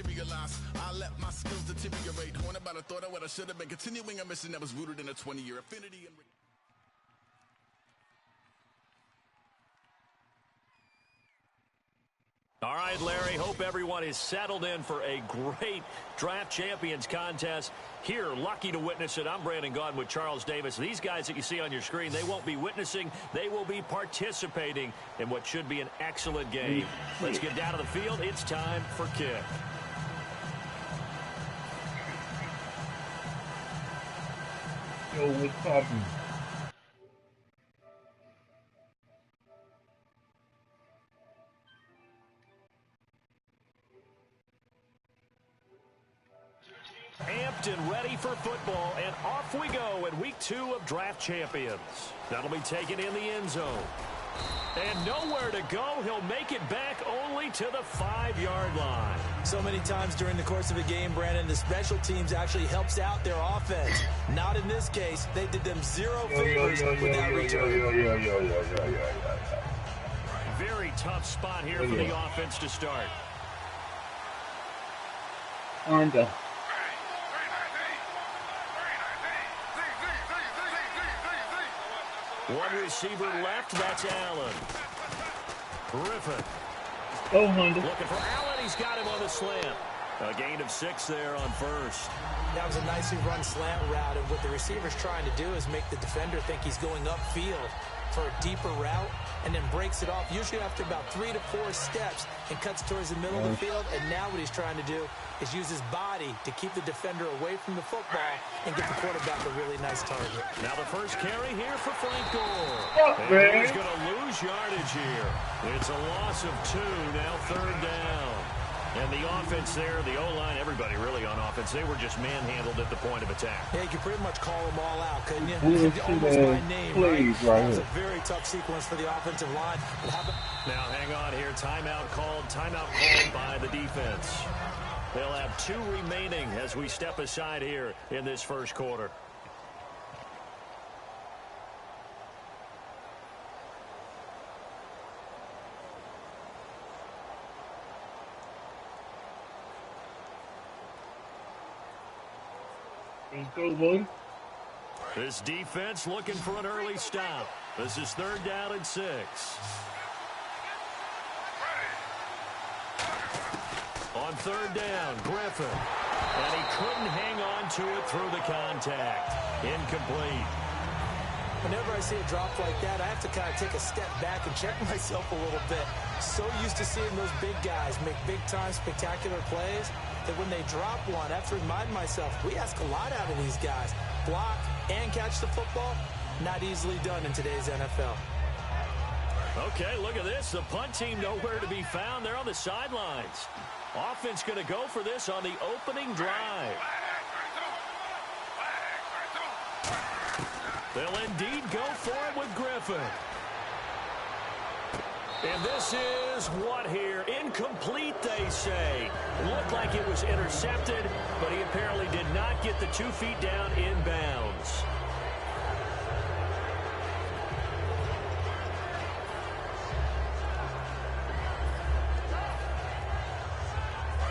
materialize. I let my skills deteriorate. Haunted by the thought of what I should have been. Continuing a mission that was rooted in a 20-year affinity and... All right, Larry, hope everyone is settled in for a great Draft Champions contest. Here, lucky to witness it. I'm Brandon Gaudin with Charles Davis. These guys that you see on your screen, they won't be witnessing. They will be participating in what should be an excellent game. Let's get down to the field. It's time for kick. Yo, what's poppin'? Amped and ready for football, and off we go in week 2 of Draft Champions. That'll be taken in the end zone. And nowhere to go. He'll make it back only to the 5-yard line. So many times during the course of a game, Brandon, the special teams actually helps out their offense. Not in this case. They did them zero favors with that return. Very tough spot here for the offense to start. One receiver left, that's Allen. Griffin. Looking for Allen, he's got him on the slant. A gain of 6 there on first. That was a nicely run slant route, and what the receiver's trying to do is make the defender think he's going upfield for a deeper route, and then breaks it off, usually after about 3 to 4 steps, and cuts towards the middle of the field. And now what he's trying to do is use his body to keep the defender away from the football and get the quarterback a really nice target. Now the first carry here for Frank Gore. And he's going to lose yardage here. It's a loss of 2, now 3rd down. And the offense there, the O-line, everybody really on offense, they were just manhandled at the point of attack. Yeah, you could pretty much call them all out, couldn't you? Almost by name, right? That was a very tough sequence for the offensive line. Now hang on here. Timeout called by the defense. They'll have 2 remaining as we step aside here in this first quarter. This defense looking for an early stop. This is 3rd down and 6. On 3rd down, Griffin. And he couldn't hang on to it through the contact. Incomplete. Whenever I see a drop like that, I have to kind of take a step back and check myself a little bit. So used to seeing those big guys make big-time spectacular plays that when they drop one, I have to remind myself, we ask a lot out of these guys. Block and catch the football, not easily done in today's NFL. Okay, look at this. The punt team nowhere to be found. They're on the sidelines. Offense going to go for this on the opening drive. They'll indeed go for it with Griffin. And this is what here? Incomplete, they say. Looked like it was intercepted, but he apparently did not get the 2 feet down in bounds.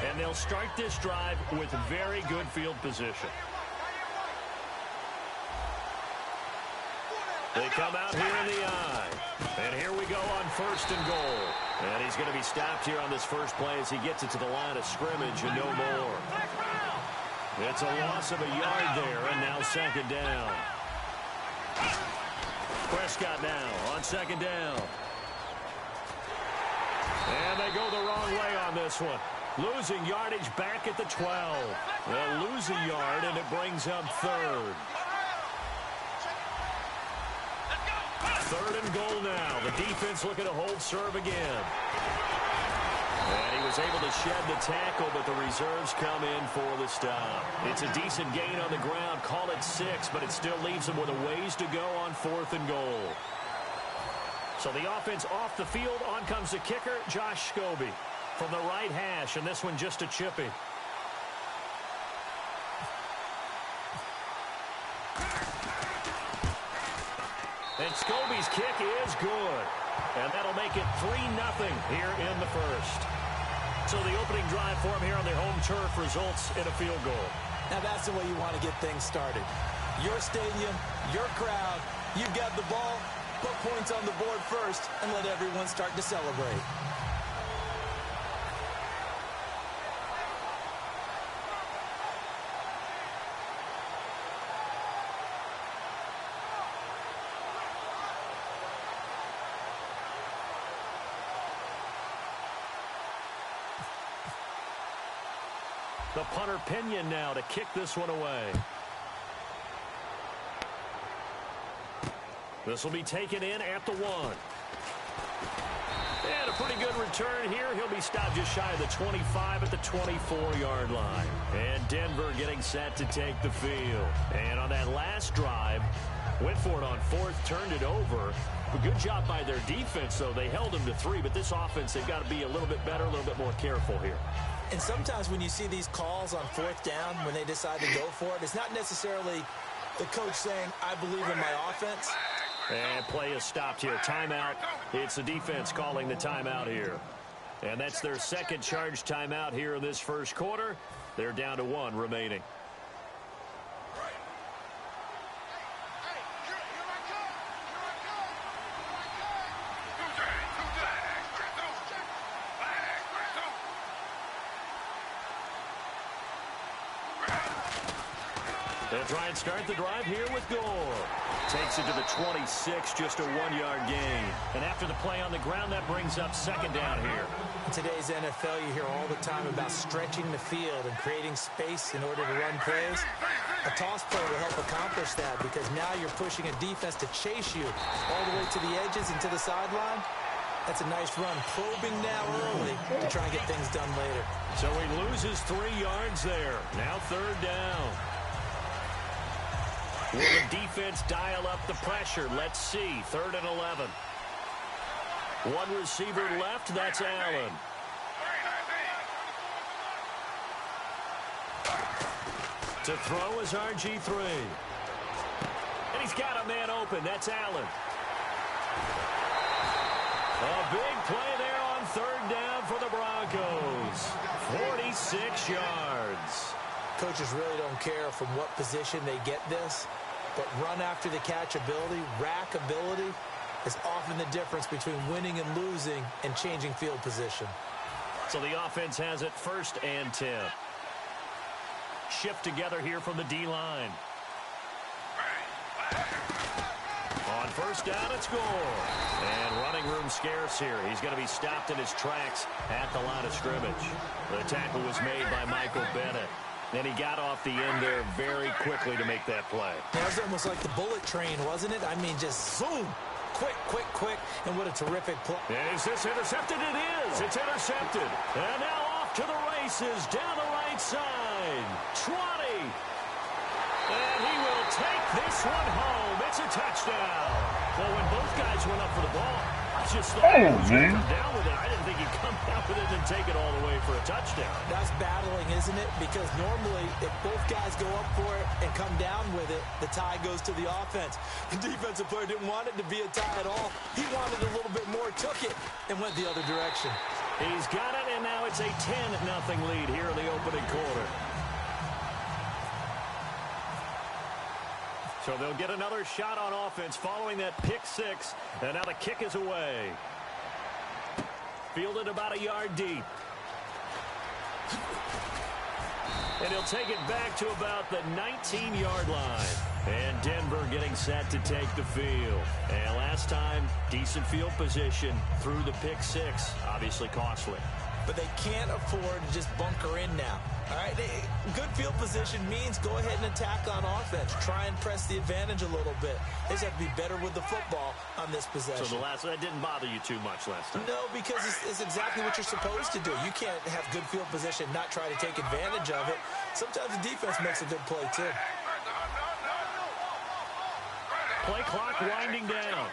And they'll start this drive with very good field position. They come out here in the eye. And here we go on 1st and goal. And he's going to be stopped here on this first play as he gets it to the line of scrimmage and no more. It's a loss of a yard there, and now 2nd down. Prescott now on 2nd down. And they go the wrong way on this one. Losing yardage back at the 12. They'll lose a yard, and it brings up 3rd. 3rd and goal now. The defense looking to hold serve again. And he was able to shed the tackle, but the reserves come in for the stop. It's a decent gain on the ground. Call it 6, but it still leaves them with a ways to go on 4th and goal. So the offense off the field. On comes the kicker, Josh Scobie, from the right hash, and this one just a chippy. And Scobie's kick is good. And that'll make it 3-0 here in the first. So the opening drive for him here on their home turf results in a field goal. Now that's the way you want to get things started. Your stadium, your crowd, you've got the ball, put points on the board first, and let everyone start to celebrate. The punter Pinion now to kick this one away. This will be taken in at the 1. And a pretty good return here. He'll be stopped just shy of the 25 at the 24-yard line. And Denver getting set to take the field. And on that last drive, went for it on 4th, turned it over. A good job by their defense, though. They held them to 3, but this offense, they've got to be a little bit better, a little bit more careful here. And sometimes when you see these calls on 4th down, when they decide to go for it, it's not necessarily the coach saying, I believe in my offense. And play is stopped here. Timeout. It's the defense calling the timeout here. And that's their second charge timeout here in this first quarter. They're down to 1 remaining. They'll try and start the drive here with Gore. Takes it to the 26, just a 1-yard gain. And after the play on the ground, that brings up second down here. In today's NFL, you hear all the time about stretching the field and creating space in order to run plays. A toss play will help accomplish that because now you're pushing a defense to chase you all the way to the edges and to the sideline. That's a nice run, probing now early to try and get things done later. So he loses 3 yards there. Now 3rd down. Will the defense dial up the pressure? Let's see. 3rd and 11. 1 receiver left. That's Allen. To throw is RG3. And he's got a man open. That's Allen. A big play there on 3rd down for the Broncos. 46 yards. Coaches really don't care from what position they get this, but run after the catch ability, rack ability, is often the difference between winning and losing and changing field position. So the offense has it 1st and 10. Shift together here from the D-line. On 1st down, it's Gore. And running room scarce here. He's going to be stopped in his tracks at the line of scrimmage. The tackle was made by Michael Bennett. And he got off the end there very quickly to make that play. That was almost like the bullet train, wasn't it? I mean, just zoom. Quick, quick, quick. And what a terrific play. Is this intercepted? It is. It's intercepted. And now off to the races down the right side. 20. And he will take this one home. It's a touchdown. Well, when both guys went up for the ball, I just thought he was going to come down with it. I didn't think he'd come down with it and take it all the way for a touchdown. That's battling, isn't it? Because normally, if both guys go up for it and come down with it, the tie goes to the offense. The defensive player didn't want it to be a tie at all. He wanted a little bit more, took it, and went the other direction. He's got it, and now it's a 10-0 lead here in the opening quarter. So they'll get another shot on offense following that pick 6. And now the kick is away. Fielded about a yard deep. And he'll take it back to about the 19-yard line. And Denver getting set to take the field. And last time, decent field position through the pick 6. Obviously costly. But they can't afford to just bunker in now. All right, good field position means go ahead and attack on offense. Try and press the advantage a little bit. They just have to be better with the football on this possession. So that didn't bother you too much last time? No, because it's exactly what you're supposed to do. You can't have good field position, not try to take advantage of it. Sometimes the defense makes a good play, too. Play clock winding down.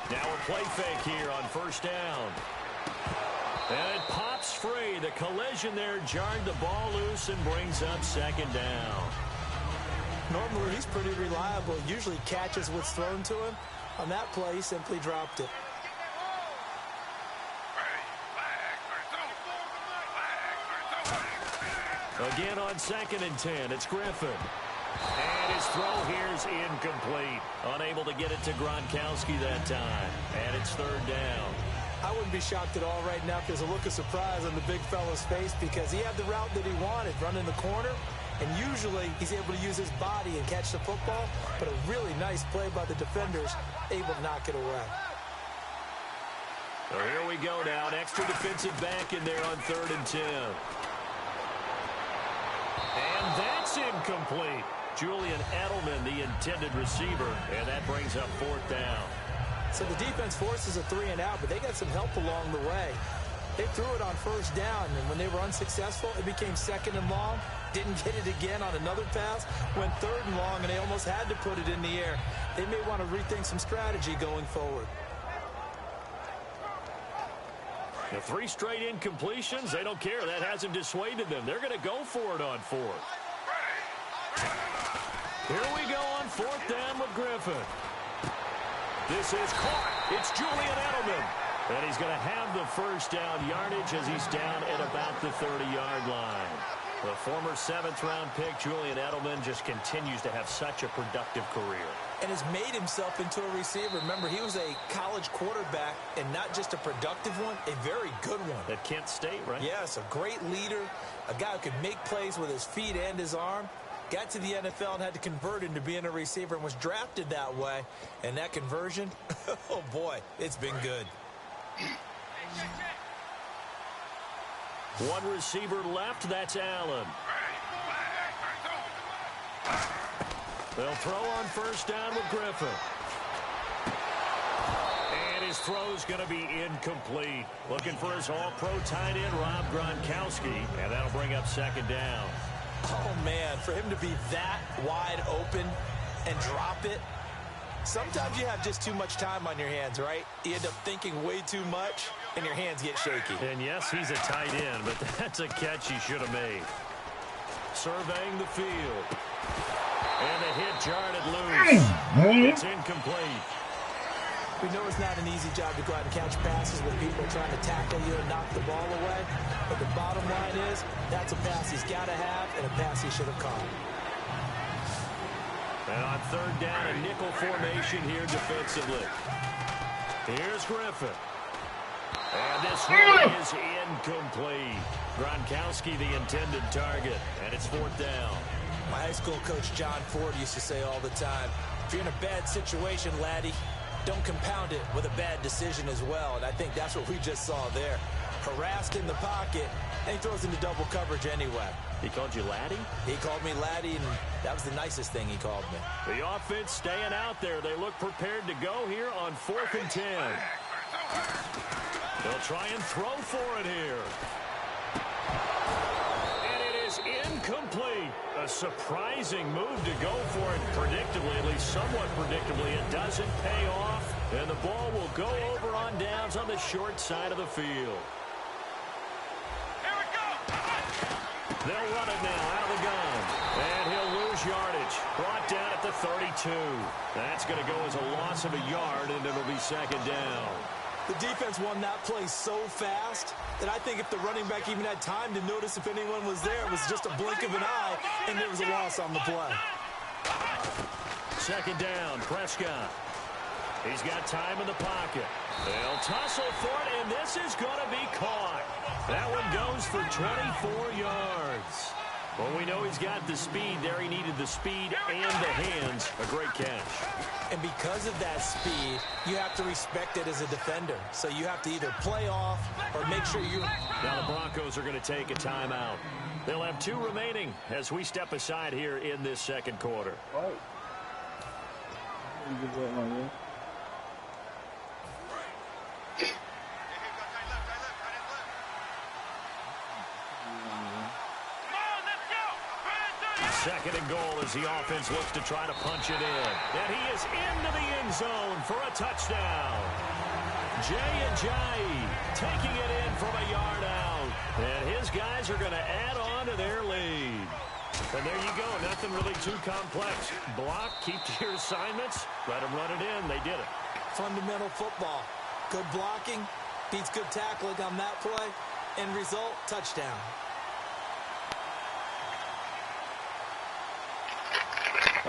Now a play fake here on 1st down. And it pops free. The collision there jarred the ball loose and brings up 2nd down. Normally, he's pretty reliable. Usually catches what's thrown to him. On that play, he simply dropped it. Again on 2nd and 10, it's Griffin. And his throw here's incomplete. Unable to get it to Gronkowski that time. And it's 3rd down. I wouldn't be shocked at all right now if there's a look of surprise on the big fella's face because he had the route that he wanted, running the corner. And usually he's able to use his body and catch the football. But a really nice play by the defenders, able to knock it away. So here we go now. An extra defensive back in there on 3rd and 10. And that's incomplete. Julian Edelman, the intended receiver. And that brings up 4th down. So the defense forces a 3-and-out, but they got some help along the way. They threw it on 1st down, and when they were unsuccessful, it became 2nd and long. Didn't get it again on another pass. Went 3rd and long, and they almost had to put it in the air. They may want to rethink some strategy going forward. The 3 straight incompletions, they don't care. That hasn't dissuaded them. They're going to go for it on 4th. Here we go on 4th down with Griffin. This is caught. It's Julian Edelman. And he's going to have the 1st down yardage as he's down at about the 30-yard line. The former 7th-round pick, Julian Edelman, just continues to have such a productive career. And has made himself into a receiver. Remember, he was a college quarterback, and not just a productive one, a very good one. At Kent State, right? Yes, a great leader, a guy who could make plays with his feet and his arm. Got to the NFL and had to convert into being a receiver and was drafted that way. And that conversion, oh boy, it's been good. One receiver left, that's Allen. They'll throw on 1st down with Griffin. And his throw's going to be incomplete. Looking for his all-pro tight end, Rob Gronkowski. And that'll bring up 2nd down. Oh, man, for him to be that wide open and drop it. Sometimes you have just too much time on your hands, right? You end up thinking way too much, and your hands get shaky. And yes, he's a tight end, but that's a catch he should have made. Surveying the field. And the hit jarred it loose. It's incomplete. We know it's not an easy job to go out and catch passes with people trying to tackle you and knock the ball away. But the bottom line is, that's a pass he's got to have and a pass he should have caught. And on 3rd down, a nickel formation here defensively. Here's Griffin. And this one is incomplete. Gronkowski, the intended target, and it's 4th down. My high school coach, John Ford, used to say all the time, if you're in a bad situation, laddie, don't compound it with a bad decision as well. And I think that's what we just saw there. Harassed in the pocket, and he throws into double coverage anyway. He called you laddie? He called me laddie, and that was the nicest thing he called me. The offense staying out there. They look prepared to go here on 4th and 10. They'll try and throw for it here. And it is incomplete. A surprising move to go for it predictably, at least somewhat predictably. It doesn't pay off, and the ball will go over on downs on the short side of the field. They'll run it now out of the gun. And he'll lose yardage. Brought down at the 32. That's going to go as a loss of a yard, and it'll be 2nd down. The defense won that play so fast that I think if the running back even had time to notice if anyone was there, it was just a blink of an eye, and there was a loss on the play. 2nd down, Prescott. He's got time in the pocket. They'll tussle for it, and this is going to be caught. That one goes for 24 yards. Well, we know he's got the speed there. He needed the speed and the hands. A great catch. And because of that speed, you have to respect it as a defender. So you have to either play off or make sure you're... Now the Broncos are going to take a timeout. They'll have 2 remaining as we step aside here in this 2nd quarter. Oh. Second and goal as the offense looks to try to punch it in. And he is into the end zone for a touchdown. Jay Ajayi taking it in from a yard out. And his guys are going to add on to their lead. And there you go. Nothing really too complex. Block, keep to your assignments, let them run it in. They did it. Fundamental football. Good blocking beats good tackling on that play. End result, touchdown.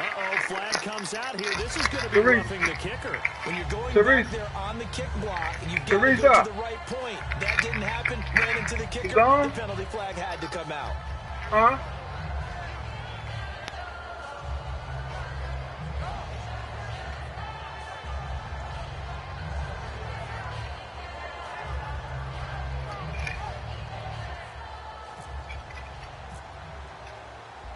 Uh-oh, flag comes out here. This is going to be roughing the kicker. When you're going back there on the kick block, and you've got to go to the right point. That didn't happen. Ran into the kicker. The penalty flag had to come out. Huh?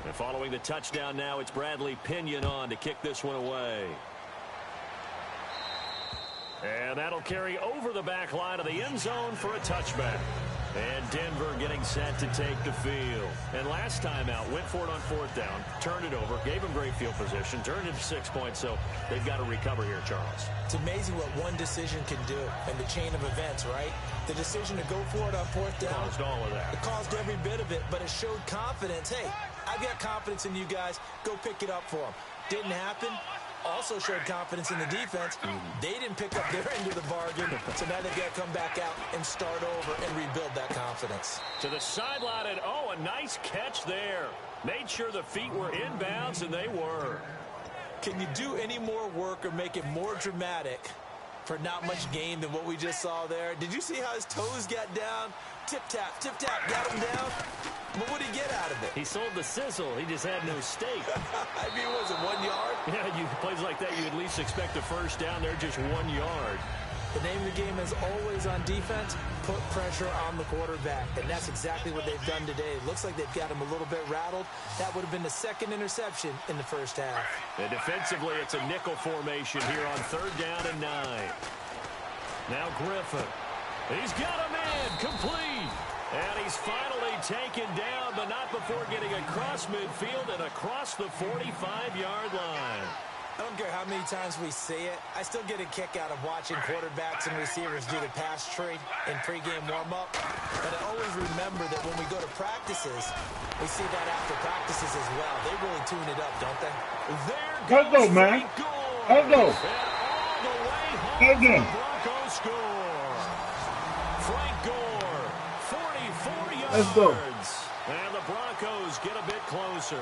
And following the touchdown now, it's Bradley Pinion on to kick this one away. And that'll carry over the back line of the end zone for a touchback. And Denver getting set to take the field. And last time out, went for it on 4th down, turned it over, gave them great field position, turned it to 6 points, so they've got to recover here, Charles. It's amazing what one decision can do in the chain of events, right? The decision to go for it on 4th down. Caused all of that. It caused every bit of it, but it showed confidence. Hey, I've got confidence in you guys. Go pick it up for them. Didn't happen. Also showed confidence in the defense. They didn't pick up their end of the bargain, so now they've got to come back out and start over and rebuild that confidence. To the sideline, and oh, a nice catch there. Made sure the feet were inbounds, and they were. Can you do any more work or make it more dramatic for not much gain than what we just saw there? Did you see how his toes got down? Tip-tap, got him down. But what did he get out of it? He sold the sizzle. He just had no steak. I mean, was it 1 yard? Yeah, you plays like that, you at least expect a first down there, just 1 yard. The name of the game is always on defense, put pressure on the quarterback. And that's exactly what they've done today. It looks like they've got him a little bit rattled. That would have been the second interception in the first half. And defensively, it's a nickel formation here on 3rd down and 9. Now Griffin. He's got a man complete. And he's finally taken down, but not before getting across midfield and across the 45-yard line. I don't care how many times we see it. I still get a kick out of watching quarterbacks and receivers do the pass tree in pregame warm-up. But I always remember that when we go to practices, we see that after practices as well. They really tune it up, don't they? There goes man. Let's go. And all the way home, the Broncos score. Frank Gore, 44 yards. Let's go. And the Broncos get a bit closer.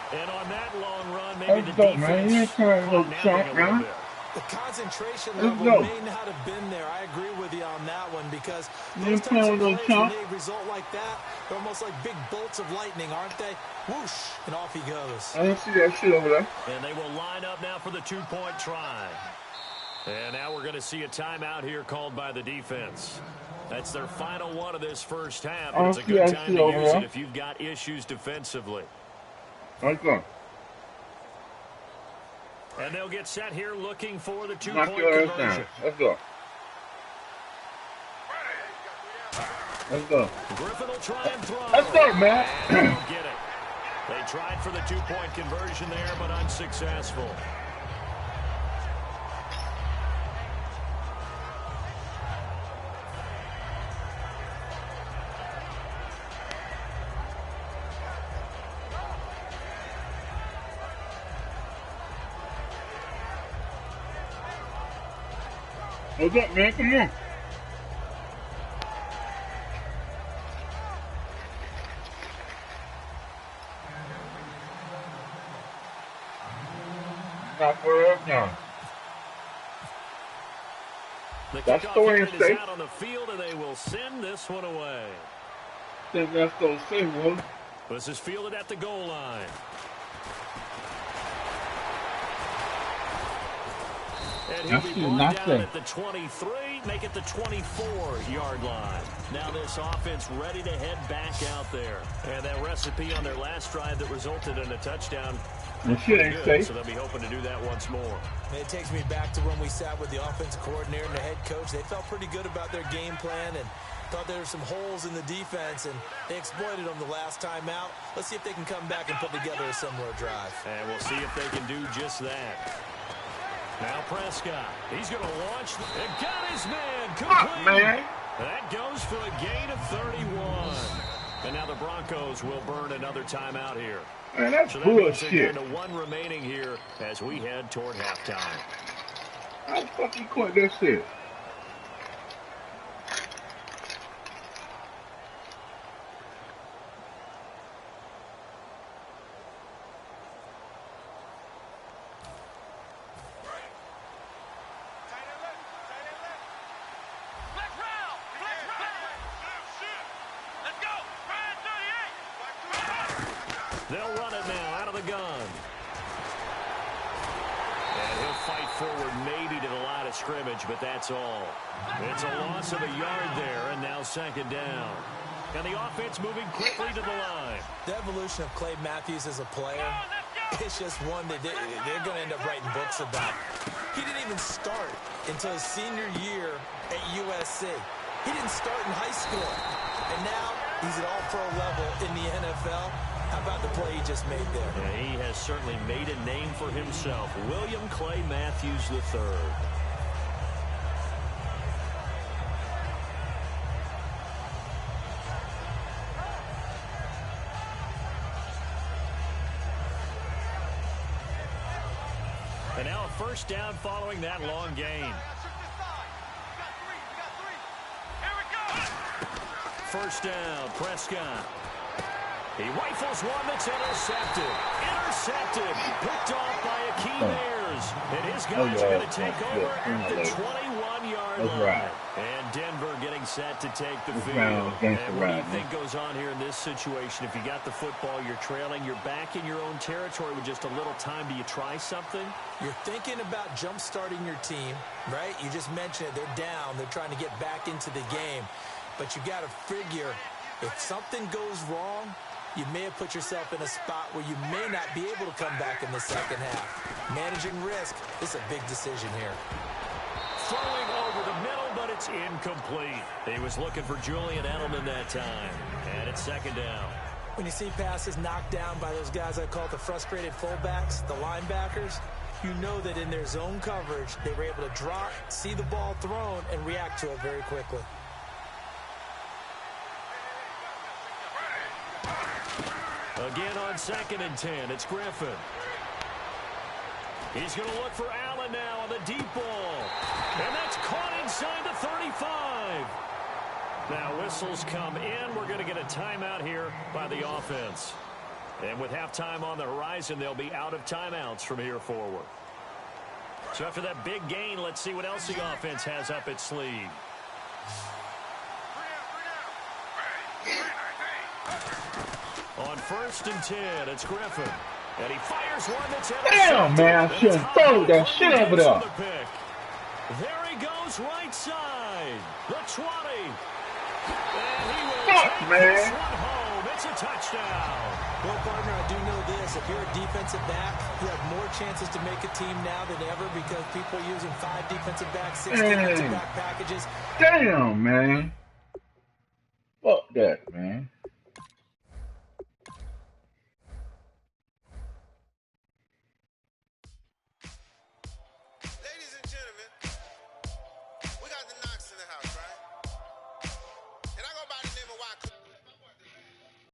And on that long run, maybe the defense the concentration level may not have been there. I agree with you on that one because those types of plays, when they result like that, they're almost like big bolts of lightning, aren't they? Whoosh, and off he goes. I don't see that shit over there. And they will line up now for the 2-point try. And now we're going to see a timeout here called by the defense. That's their final one of this first half. But it's a good time to use it if you've got issues defensively. Let's go. And they'll get set here looking for the 2-point conversion. Let's go. Let's go. Griffin will try and throw. Let's go, man. And they'll get it. They tried for the 2-point conversion there, but unsuccessful. What's up, man? Come on. Not for us now. That's the way it's safe. Out on the field, and they will send this one away. Think that's the safe one. This is fielded at the goal line. And he'll be brought down at the 23, make it the 24-yard line. Now this offense ready to head back out there. And that recipe on their last drive that resulted in a touchdown. Good, so they'll be hoping to do that once more. It takes me back to when we sat with the offensive coordinator and the head coach. They felt pretty good about their game plan and thought there were some holes in the defense, and they exploited them the last time out. Let's see if they can come back and put together a similar drive. And we'll see if they can do just that. Now Prescott, he's going to launch and got his man complete. That goes for a gain of 31. And now the Broncos will burn another timeout here. Man, that's so that bullshit. Down to one remaining here as we head toward halftime. How the fuck you quit that shit? forward maybe to the line of scrimmage, but that's all. It's a loss of a yard there, and now second down. And the offense moving quickly to the line. The evolution of Clay Matthews as a player, it's just one that they're going to end up writing books about. He didn't even start until his senior year at USC. He didn't start in high school. And now he's at all-pro level in the NFL. How about the play he just made there? Yeah, he has certainly made a name for himself. William Clay Matthews III. And now a first down following that long gain. First down, Prescott. He rifles one that's intercepted. Picked off by Akeem Ayers. And his guys are going to take over at the 21-yard line. Right. And Denver getting set to take the field. And what do you think goes on here in this situation? If you got the football, you're trailing, you're back in your own territory with just a little time. Do you try something? You're thinking about jump-starting your team, right? You just mentioned it. They're down. They're trying to get back into the game. But you got to figure, if something goes wrong, you may have put yourself in a spot where you may not be able to come back in the second half. Managing risk is a big decision here. Throwing over the middle, but it's incomplete. He was looking for Julian Edelman that time. And it's second down. When you see passes knocked down by those guys I call the frustrated fullbacks, the linebackers, you know that in their zone coverage, they were able to drop, see the ball thrown, and react to it very quickly. Again on 2nd and 10, it's Griffin. He's going to look for Allen now on the deep ball. And that's caught inside the 35. Now whistles come in. We're going to get a timeout here by the offense. And with halftime on the horizon, they'll be out of timeouts from here forward. So after that big gain, let's see what else the offense has up its sleeve. On 1st and 10, it's Griffin. And he fires one that's intercepted. Damn, man, I shouldn't throw that shit over there. There he goes, right side. The 20. And he will Fuck, take man. this one home. It's a touchdown. Well, partner, I do know this. If you're a defensive back, you have more chances to make a team now than ever because people are using 5 defensive backs, 6 defensive back packages. Damn, man. Fuck that, man.